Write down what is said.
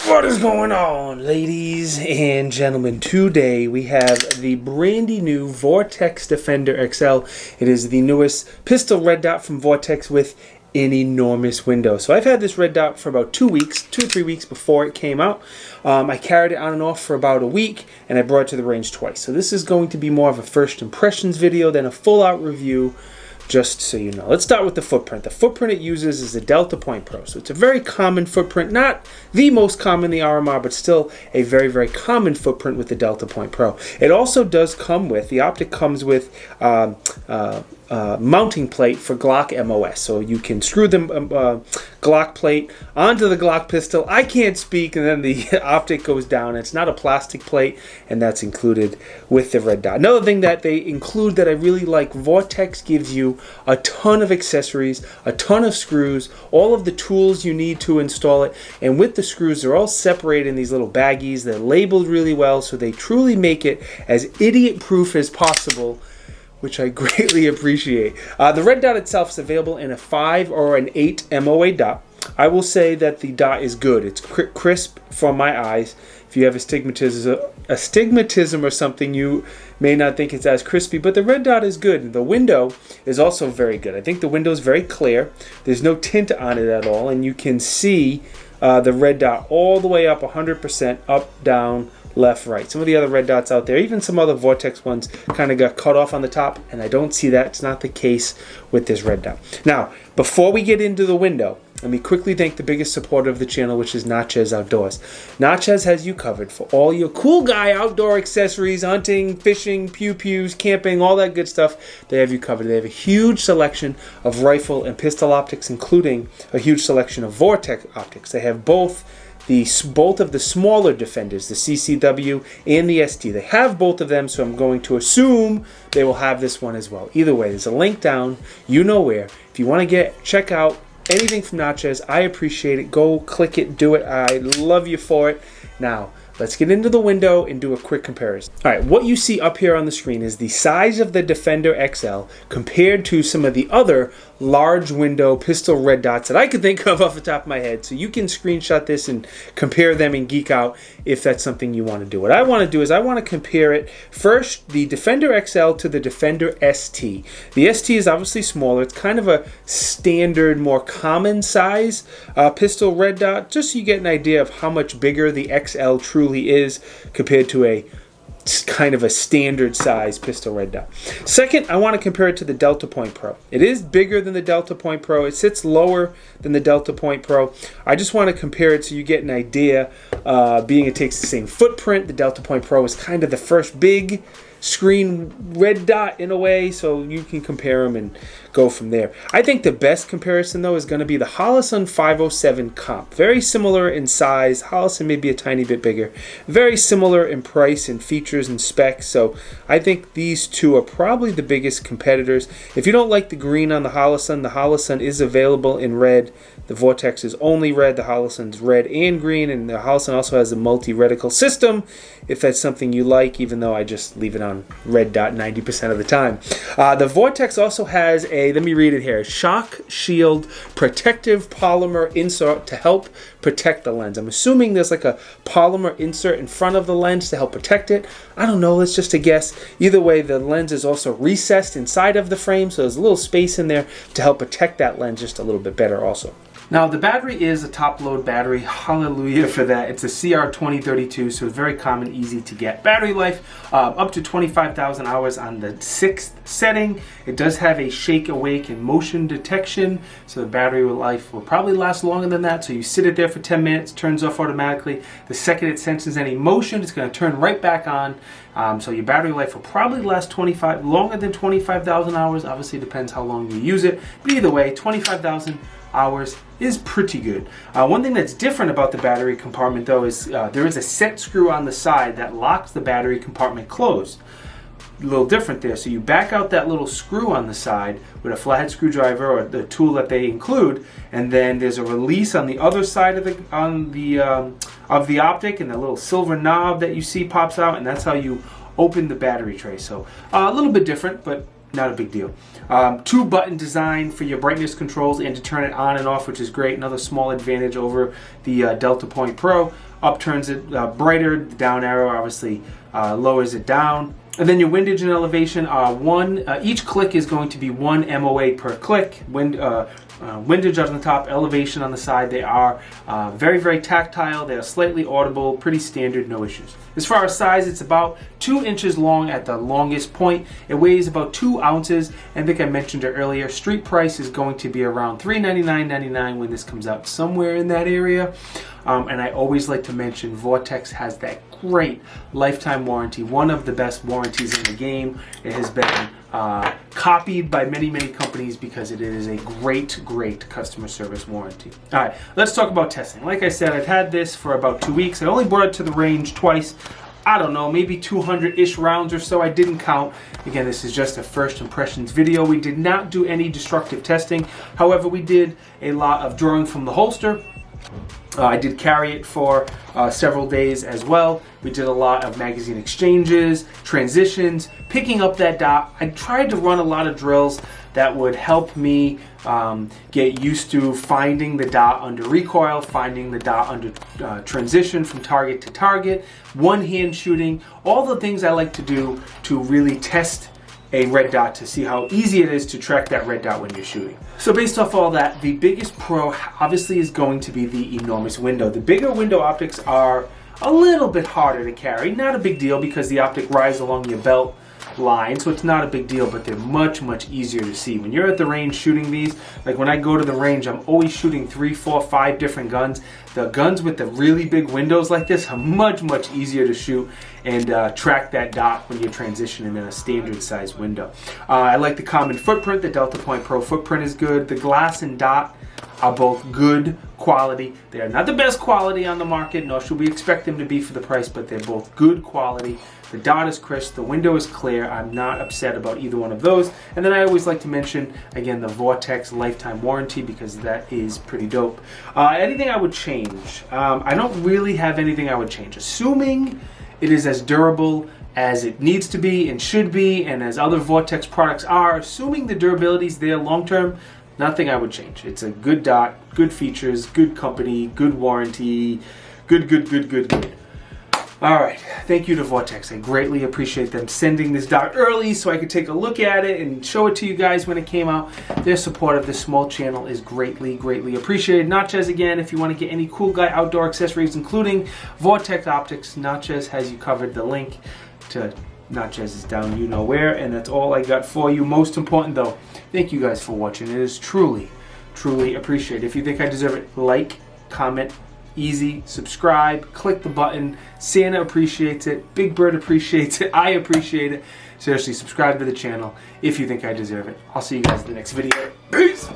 What is going on, ladies and gentlemen? Today we have the brandy new Vortex Defender XL. It is the newest pistol red dot from Vortex with an enormous window. So I've had this red dot for about 2 weeks, 2 or 3 weeks before it came out. I carried it on and off for about a week, and I brought it to the range twice. So this is going to be more of a first impressions video than a full-out review, just so you know. Let's start with the footprint. The footprint it uses is the Delta Point Pro. So it's a very common footprint, not the most common in the RMR, but still a very, very common footprint with the Delta Point Pro. It also does come with, the optic comes with mounting plate for Glock MOS. So you can screw the Glock plate onto the Glock pistol. I can't speak, and then the optic goes down. It's not a plastic plate, and that's included with the red dot. Another thing that they include that I really like, Vortex gives you a ton of accessories, a ton of screws, all of the tools you need to install it, and with the screws, they're all separated in these little baggies. They're labeled really well, so they truly make it as idiot-proof as possible, which I greatly appreciate. The red dot itself is available in a 5 or an 8 MOA dot. I will say that the dot is good. It's crisp for my eyes. If you have astigmatism or something, you may not think it's as crispy, but the red dot is good. The window is also very good. I think the window is very clear. There's no tint on it at all, and you can see the red dot all the way up 100%, up, down, left, right. Some of the other red dots out there, even some other Vortex ones, kind of got cut off on the top, and I don't see that. It's not the case with this red dot. Now, before we get into the window, let me quickly thank the biggest supporter of the channel, which is Natchez Outdoors. Natchez has you covered for all your cool guy outdoor accessories, hunting, fishing, pew-pews, camping, all that good stuff. They have you covered. They have a huge selection of rifle and pistol optics, including a huge selection of Vortex optics. They have both of the smaller Defenders, the CCW and the ST. They have both of them, so I'm going to assume they will have this one as well. Either way, there's a link down, you know where. If you want to check out anything from Natchez, I appreciate it. Go click it, do it. I love you for it. Now, let's get into the window and do a quick comparison. All right, what you see up here on the screen is the size of the Defender XL compared to some of the other large window pistol red dots that I could think of off the top of my head. So you can screenshot this and compare them and geek out if that's something you want to do. What I want to do is I want to compare it first, the Defender XL to the Defender ST. The ST is obviously smaller. It's kind of a standard, more common size pistol red dot, just so you get an idea of how much bigger the XL truly is compared to a kind of a standard size pistol red dot. Second, I want to compare it to the Delta Point Pro. It is bigger than the Delta Point Pro. It sits lower than the Delta Point Pro. I just want to compare it so you get an idea, being it takes the same footprint. The Delta Point Pro is kind of the first big screen red dot in a way, so you can compare them and go from there. I think the best comparison though is going to be the Holosun 507 Comp. Very similar in size. Holosun may be a tiny bit bigger. Very similar in price and features and specs, so I think these two are probably the biggest competitors. If you don't like the green on the Holosun is available in red. The Vortex is only red. The Holosun's red and green, and the Holosun also has a multi-reticle system if that's something you like, even though I just leave it on red dot 90% of the time. The Vortex also has a, let me read it here, shock shield protective polymer insert to help protect the lens. I'm assuming there's like a polymer insert in front of the lens to help protect it. I don't know, it's just a guess. Either way, the lens is also recessed inside of the frame, so there's a little space in there to help protect that lens just a little bit better also. Now, the battery is a top-load battery. Hallelujah for that. It's a CR2032, so it's very common, easy to get. Battery life, up to 25,000 hours on the 6th setting. It does have a shake, awake, and motion detection, so the battery life will probably last longer than that. So you sit it there for 10 minutes, turns off automatically. The second it senses any motion, it's going to turn right back on. So your battery life will probably last longer than 25,000 hours. Obviously, it depends how long you use it. But either way, 25,000 hours is pretty good. One thing that's different about the battery compartment though is there is a set screw on the side that locks the battery compartment closed. A little different there. So you back out that little screw on the side with a flathead screwdriver or the tool that they include, and then there's a release on the other side of the optic, and the little silver knob that you see pops out, and that's how you open the battery tray. So a little bit different, but not a big deal. 2-button design for your brightness controls and to turn it on and off, which is great. Another small advantage over the Delta Point Pro. Up turns it brighter, the down arrow obviously lowers it down. And then your windage and elevation are each click is going to be 1 MOA per click. Windage on the top, elevation on the side. They are very, very tactile. They are slightly audible, pretty standard, no issues. As far as size, it's about 2 inches long at the longest point. It weighs about 2 ounces. I think I mentioned it earlier. Street price is going to be around $399.99 when this comes out, somewhere in that area. And I always like to mention Vortex has that great lifetime warranty, one of the best warranties in the game. It has been copied by many, many companies because it is a great, great customer service warranty. All right, let's talk about testing. Like I said, I've had this for about 2 weeks. I only brought it to the range twice. I don't know, maybe 200-ish rounds or so. I didn't count. Again, this is just a first impressions video. We did not do any destructive testing. However, we did a lot of drawing from the holster. I did carry it for several days as well. We did a lot of magazine exchanges, transitions, picking up that dot. I tried to run a lot of drills that would help me get used to finding the dot under recoil, finding the dot under transition from target to target, one-hand shooting, all the things I like to do to really test a red dot to see how easy it is to track that red dot when you're shooting. So based off all that, the biggest pro obviously is going to be the enormous window. The bigger window optics are a little bit harder to carry. Not a big deal because the optic rides along your belt line, so it's not a big deal, but they're much, much easier to see. When you're at the range shooting these, like when I go to the range, I'm always shooting 3, 4, 5 different guns. The guns with the really big windows like this are much, much easier to shoot and track that dot when you're transitioning in a standard size window. I like the common footprint. The Delta Point Pro footprint is good. The glass and dot are both good quality. They are not the best quality on the market, nor should we expect them to be for the price, but they're both good quality. The dot is crisp, the window is clear. I'm not upset about either one of those. And then I always like to mention, again, the Vortex lifetime warranty because that is pretty dope. Anything I would change? I don't really have anything I would change. Assuming it is as durable as it needs to be and should be, and as other Vortex products are, assuming the durability is there long term, nothing I would change. It's a good dot, good features, good company, good warranty, good. All right, thank you to Vortex. I greatly appreciate them sending this dot early so I could take a look at it and show it to you guys when it came out. Their support of this small channel is greatly, greatly appreciated. Natchez, again, if you want to get any cool guy outdoor accessories, including Vortex optics, Natchez has you covered. The link to Natchez is down you know where, and that's all I got for you. Most important though, thank you guys for watching. It is truly, truly appreciated. If you think I deserve it, like, comment, easy, subscribe, click the button. Santa appreciates it, Big Bird appreciates it, I appreciate it. Seriously, subscribe to the channel if you think I deserve it. I'll see you guys in the next video. Peace!